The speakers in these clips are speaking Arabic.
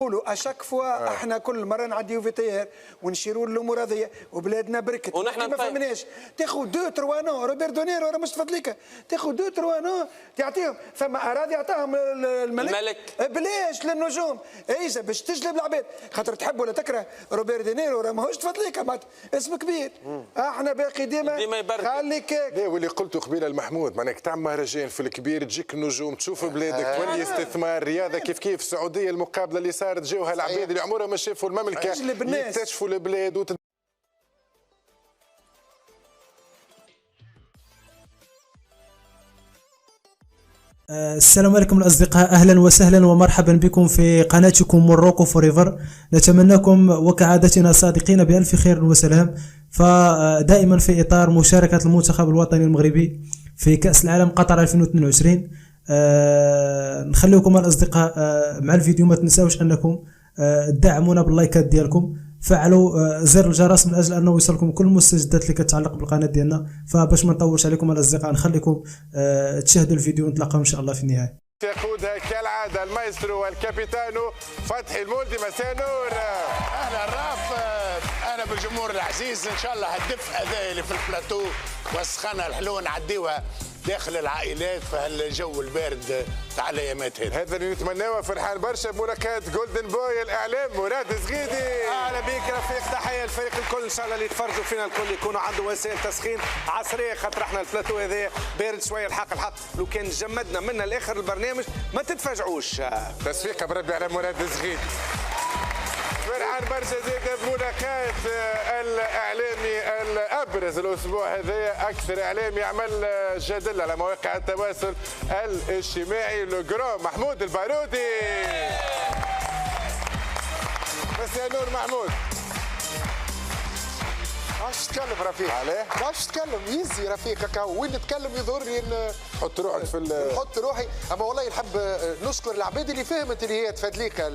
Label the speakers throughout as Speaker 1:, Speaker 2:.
Speaker 1: نقولوا اشاك فوا احنا كل مره نعديو في تيار ونشيروا الامور هذيا وبلادنا بركت
Speaker 2: ونحن
Speaker 1: ما فهمناش تاخذ 2 3 نو روبير دونيرو راه مش تفضليك تاخذ 2 3 نو تعطيهم ثم اراضي عطاهم الملك بلاش للنجوم ايجا باش تجلب العباد خاطر تحب ولا تكره روبير دونيرو راه ماهوش تفضليك اسم كبير احنا باقي ديما خليك
Speaker 3: لا واللي قلته قبيله المحمود معناك تعمل مهرجان في الكبير تجيك النجوم تشوف بلادك تولي استثمار رياضه كيف السعوديه المقابله اللي صارت جوها العباد اللي عمرها ما شافوا المملكه يكتشفوا البلاد
Speaker 4: السلام عليكم الأصدقاء، أهلا وسهلا ومرحبا بكم في قناتكم موروكو فوريفر. نتمنىكم وكعادتنا صادقين بألف خير وسلام. فدائما في إطار مشاركة المنتخب الوطني المغربي في كأس العالم قطر 2022 نخليكم الأصدقاء مع الفيديو. ما تنساوش أنكم تدعمونا باللايكات ديالكم، فعلوا زر الجرس من اجل انه يوصلكم كل المستجدات اللي كتعلق بالقناه ديالنا. فباش ما نطولش عليكم الاصدقاء نخليكم تشاهدوا الفيديو ونتلاقاو ان شاء الله في النهايه.
Speaker 3: يقودها كالعاده المايسترو والكابيتانو فتحي المولدي. مساء النور.
Speaker 5: اهلا رافد، انا بالجمهور العزيز. ان شاء الله هالدفء هذا اللي في البلاتو والسخانه الحلوه نعديوها داخل العائلات في هالجو البارد تاع الايامات هذه.
Speaker 3: هذا اللي نتمناوه. فرحان برشا بملاقاة جولدن بوي الاعلام مراد زغيدي.
Speaker 6: اهلا بك رفيق، تحيه للفريق الكل. ان شاء الله اللي يتفرجوا فينا الكل يكونوا عنده وسائل تسخين عصريه، خاطر احنا البلاتو هذا بارد شويه. الحق لو كان جمدنا من الاخر البرنامج ما تتفاجئوش.
Speaker 3: تصفيقه بربي على مراد زغيدي. فرحان برشا زاد بملاقاة الاعلامي الابرز الاسبوع هذا، اكثر اعلامي يعمل جدل على مواقع التواصل الاجتماعي، لو جران محمود البارودي. مساء النور محمود.
Speaker 7: ماش تتكلم رفيق.
Speaker 3: عليه؟
Speaker 7: ماش تتكلم يزي رفيق هكا وين نتكلم يظهر لي
Speaker 3: نحط روحك في
Speaker 7: نحط روحي. اما والله نحب نشكر العباد اللي فهمت اللي هي تفادليك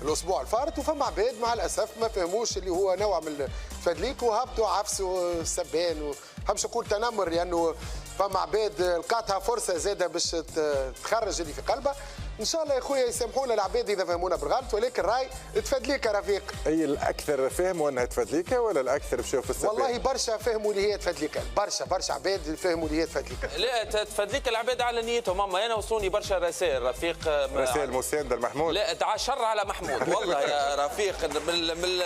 Speaker 7: الاسبوع الفارط، وفما عباد مع الاسف ما فهموش اللي هو نوع من تفادليك وهبطوا عفسوا السبان. وحبش نقول تنمر لانه فما عباد لقاتها فرصه زاده باش تخرج اللي في قلبها. ان شاء الله يا خويا يسامحونا العباد اذا فهمونا بالغلط، ولكن راي تفادليك يا رفيق.
Speaker 3: اي الاكثر فهموا انها تفادليك ولا الاكثر مشاو في السبان؟
Speaker 7: والله برشا فهموا اللي هي تفادليك، برشا عباد فهموا اللي هي تفادليك.
Speaker 2: لا تفادليك العباد على نيتهم. اما انا وصلوني برشا رسائل رفيق،
Speaker 3: رسائل مسانده لمحمود.
Speaker 2: لا تعشر على محمود والله يا رفيق بالتلفزه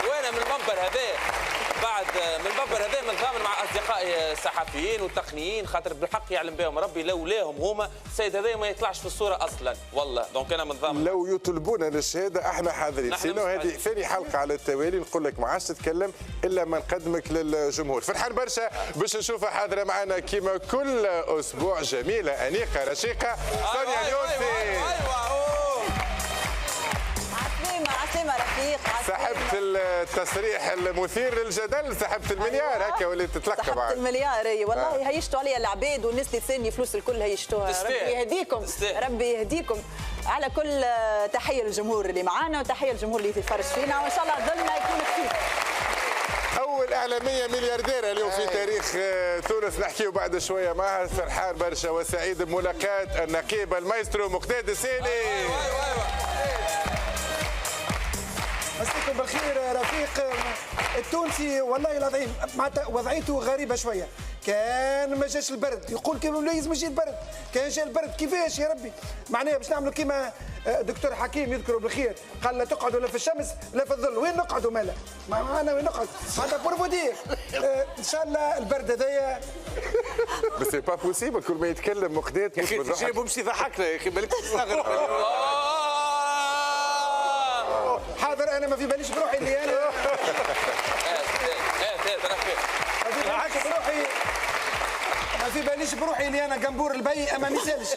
Speaker 2: وانا من المنبر هذا. بعد من المنبر هذا نتضامن مع اصدقائي الصحفيين والتقنيين، خاطر بالحق يعلم بهم ربي لولاهم هما السيد هذا ما يطلعش في الصوره اصلا والله. دونك انا متضامن.
Speaker 3: لو يطلبونا للشهاده احنا حاضرين. سينو هذه ثاني حلقه على التوالي نقول لك ما عادش تتكلم الا ما نقدمك للجمهور. فرحان برشا باش نشوفها حاضره معنا كيما كل اسبوع. جميله انيقه رشيقه سونيا اليونسي.
Speaker 8: عسلامة رفيق.
Speaker 3: سحبت التصريح المثير للجدل، سحبت المليار هكا وليت تتلقى
Speaker 8: سحبت
Speaker 3: معك.
Speaker 8: المليار. اي والله هيشتوا عليا العباد والناس اللي تسالني فلوس الكل هيشتوها. ربي يهديكم ربي يهديكم. على كل تحيه للجمهور اللي معانا وتحيه للجمهور اللي يتفرج فينا، وان شاء الله ظلنا يكون كثير.
Speaker 3: أول إعلامية مليارديرة اليوم في تاريخ تونس، نحكيو بعد شوية معها. فرحان برشا وسعيد بملاقاة النقيب المايسترو مقتاد السيلي.
Speaker 1: مساكم بالخير رفيق. التونسي والله العظيم معناتها وضعيته غريبه شويه. كان ما جاش البرد يقول كيف لازم يجي البرد، كان جا البرد كيفاش يا ربي؟ معناها باش نعملوا كيما دكتور حكيم يذكره بالخير، قال لا تقعدوا لا في الشمس لا في الظل. وين نقعدوا مالا؟ معنا وين نقعد؟ هذا بوربودير. ان شاء الله البرد هذايا.
Speaker 3: بس سي با بوسيبل كل ما يتكلم مقتاد مش بالضحك.
Speaker 6: جايبه مش يضحكنا يا اخي، بالك تستغرب.
Speaker 1: حاضر انا ما في باليش بروحي اللي انا ما في باليش بروحي اللي انا قنبور البي. اما ما يسالش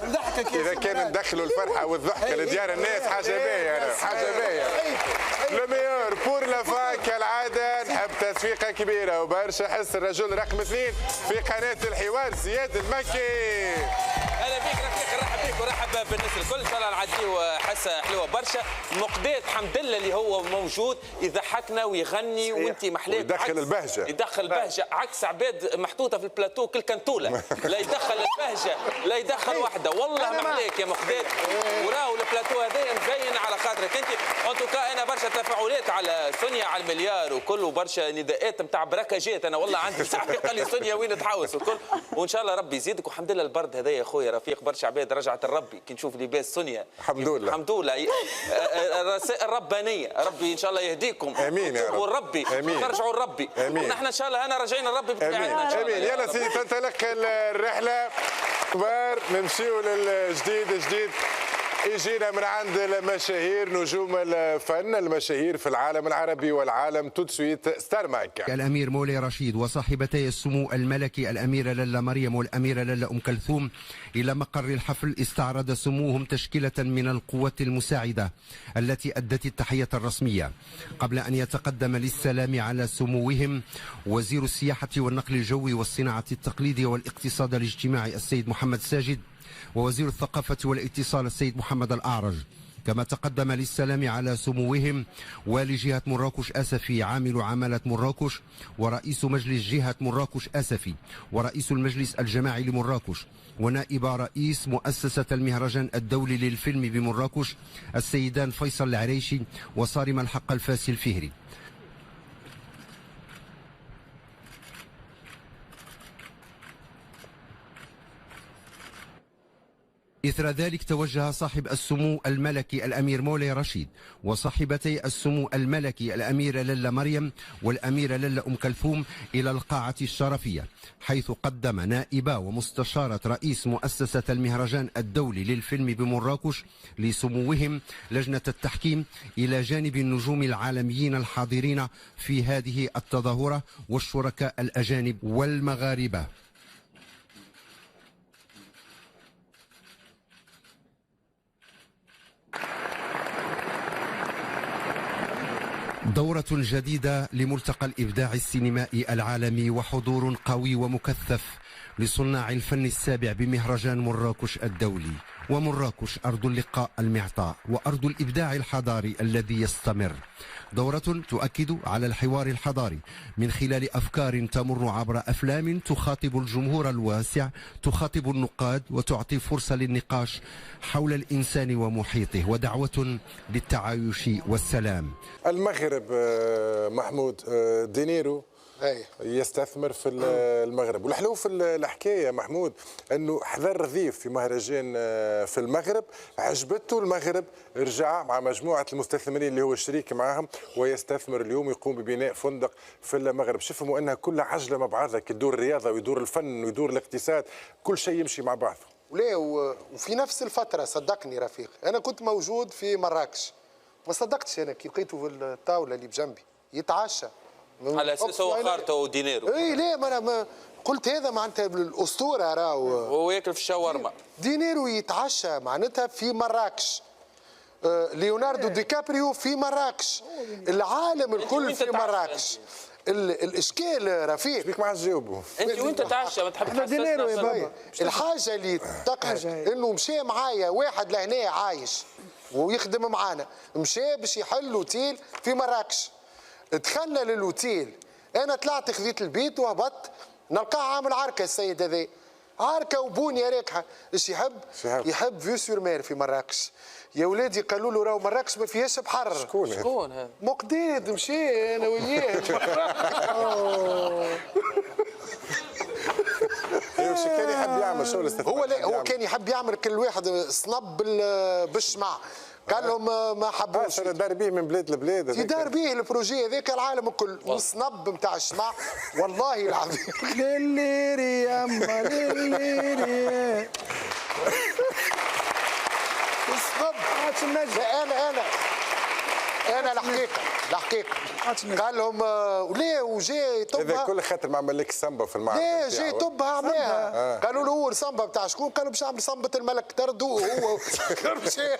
Speaker 1: نضحكك.
Speaker 3: اذا كان ندخلوا الفرحه والضحكه لديار الناس حاجه باهيه، حاجه باهيه. لو ميور بور لا فان كالعاده. نحب تصفيقه كبيره وبرشا حس الرجل رقم 2 في قناه الحوار زياد المكي.
Speaker 2: هلا بيك رفيق، نرحب بك بك ورحب بالناس الكل، ان شاء الله نعديه حسه حلوه برشا. مقداد حمد الله اللي هو موجود يضحكنا ويغني وانت محليك
Speaker 3: يدخل البهجه،
Speaker 2: يدخل بهجه عكس عباد محطوطه في البلاتو كل كنتوله، لا يدخل البهجه لا يدخل وحده. والله محليك يا مقداد، وراو البلاتو هذايا مزين على خاطرك انت. ان توكا انا برشا تفاعلات على سونيا على المليار وكل، وبرشا نداءات نتاع بركاجات. انا والله عندي صاحبي قال لي سونيا وين تحوس وكل، وان شاء الله ربي يزيدك. والحمد لله البرد هذا يا خويا رفيق برشا عباد رجعت الربي كي نشوف لباس سونيا.
Speaker 3: الحمد لله
Speaker 2: الحمد لله. الرسائل ربانيه، ربي ان شاء الله يهديكم.
Speaker 3: امين يا رب.
Speaker 2: والربي ترجعوا لربي، ونحن ان شاء الله انا راجعين للربي
Speaker 3: بتاعنا. امين. يلا سيدي تنطلق الرحله كبار، نمشيو للجديد. جديد يجينا من عند المشاهير، نجوم الفن المشاهير في العالم العربي والعالم. تو سويت ستار مايك.
Speaker 9: الأمير مولاي رشيد وصاحبتي السمو الملكي الأميرة لالا مريم والأميرة لالا أم كلثوم إلى مقر الحفل. استعرض سموهم تشكيلة من القوات المساعدة التي أدت التحية الرسمية قبل أن يتقدم للسلام على سموهم وزير السياحة والنقل الجوي والصناعة التقليدية والاقتصاد الاجتماعي السيد محمد ساجد، ووزير الثقافة والاتصال السيد محمد الأعرج. كما تقدم للسلام على سموهم والي جهة مراكش أسفي عامل عمالة مراكش، ورئيس مجلس جهة مراكش أسفي، ورئيس المجلس الجماعي لمراكش، ونائب رئيس مؤسسة المهرجان الدولي للفيلم بمراكش السيدان فيصل العريشي وصارم الحق الفاسي الفهري. إثر ذلك توجه صاحب السمو الملكي الأمير مولاي رشيد وصاحبتي السمو الملكي الأميرة لالا مريم والأميرة لالا أم كلثوم إلى القاعة الشرفية، حيث قدم نائبة ومستشارة رئيس مؤسسة المهرجان الدولي للفيلم بمراكش لسموهم لجنة التحكيم إلى جانب النجوم العالميين الحاضرين في هذه التظاهرة والشركاء الأجانب والمغاربة. دورة جديدة لملتقى الإبداع السينمائي العالمي وحضور قوي ومكثف لصناع الفن السابع بمهرجان مراكش الدولي. ومراكش أرض اللقاء المعطاء وأرض الإبداع الحضاري الذي يستمر. دورة تؤكد على الحوار الحضاري من خلال أفكار تمر عبر أفلام تخاطب الجمهور الواسع، تخاطب النقاد وتعطي فرصة للنقاش حول الإنسان ومحيطه، ودعوة للتعايش والسلام.
Speaker 3: المغرب محمود دينيرو يستثمر في المغرب، والحلو في الحكايه محمود انه حضر ضيف في مهرجان في المغرب، عجبته المغرب، رجع مع مجموعه المستثمرين اللي هو شريك معهم ويستثمر اليوم، يقوم ببناء فندق في المغرب. شوفوا انها كلها عجله مع بعضها، يدور الرياضه ويدور الفن ويدور الاقتصاد، كل شيء يمشي مع بعضه.
Speaker 7: وليه وفي نفس الفتره صدقني رفيق، انا كنت موجود في مراكش، ما صدقتش انا كي لقيته في الطاوله اللي بجنبي يتعشى
Speaker 2: على اساس هو خارطه ودينيرو.
Speaker 7: اي ليه ما قلت هذا معناتها الاسطوره راهو
Speaker 2: وهو ياكل في الشاورما.
Speaker 7: دينيرو يتعشى معناتها في مراكش، ليوناردو دي كابريو في مراكش، العالم الكل في مراكش. الاشكال رفيق
Speaker 3: بيك ما تجاوبوا
Speaker 2: انت وانت تعشى ما تحب
Speaker 7: دينيرو يا بابا. الحاجه اللي تقهر انه مشى معايا واحد لهنا عايش ويخدم معانا، مشى باش يحل اوتيل في مراكش، دخلنا للوتيل، انا طلعت خذيت البيت وهبطت نلقاه عامل عركه السيد هذا، عركه وبونيه راكحه. ايش يحب؟ يحب فيو سور مير في مراكش. يا ولادي قالوا له راهو مراكش ما فيهاش بحر.
Speaker 2: شكون هذا؟
Speaker 7: مقداد مشي انا وياه.
Speaker 3: كان يحب يعمل شغل استثمار.
Speaker 7: هو كان يحب يعمل كل واحد صنب بالشمع، قال لهم ما حبوش.
Speaker 3: دار بيه من بلاد لبلاد،
Speaker 7: يدار بيه البروجي هذاك العالم الكل، والصنب نتاع الشمع والله العظيم.
Speaker 1: ليليري يما ليليري
Speaker 7: الصنب. انا الحقيقه قال لهم ليه وجاي طبها
Speaker 3: هذا كل خاطر ما عمل لك سامبا في المعرض.
Speaker 7: ليه جاي طبها عملها؟ قالوا له هو السامبا بتاع شكون؟ قالوا باش اعمل سامبة الملك تردو هو مشى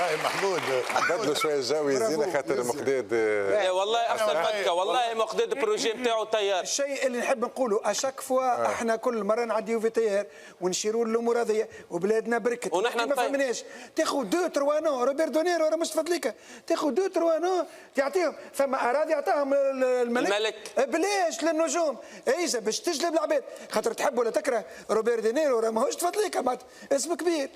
Speaker 5: هاي محمود
Speaker 3: بدلوا شويه الجو يزينا خاطر مقداد
Speaker 2: والله افضل فكه والله مقداد البروجي نتاعو طيار.
Speaker 1: الشيء اللي نحب نقوله اشاك فوا احنا كل مره نعديو في تيار ونشيروا الامور هذيا وبلادنا بركت
Speaker 2: ونحن
Speaker 1: ما فهمناش تاخذ 2 3 نو روبير دونيرو راه مش فضليك تاخذ 2 3 نو تعطيهم ثم اراضي يعطاهم الملك بلاش للنجوم ايجا باش تجلب العباد خاطر تحب ولا تكره روبير دونيرو راه ماهوش تفضليك اسم كبير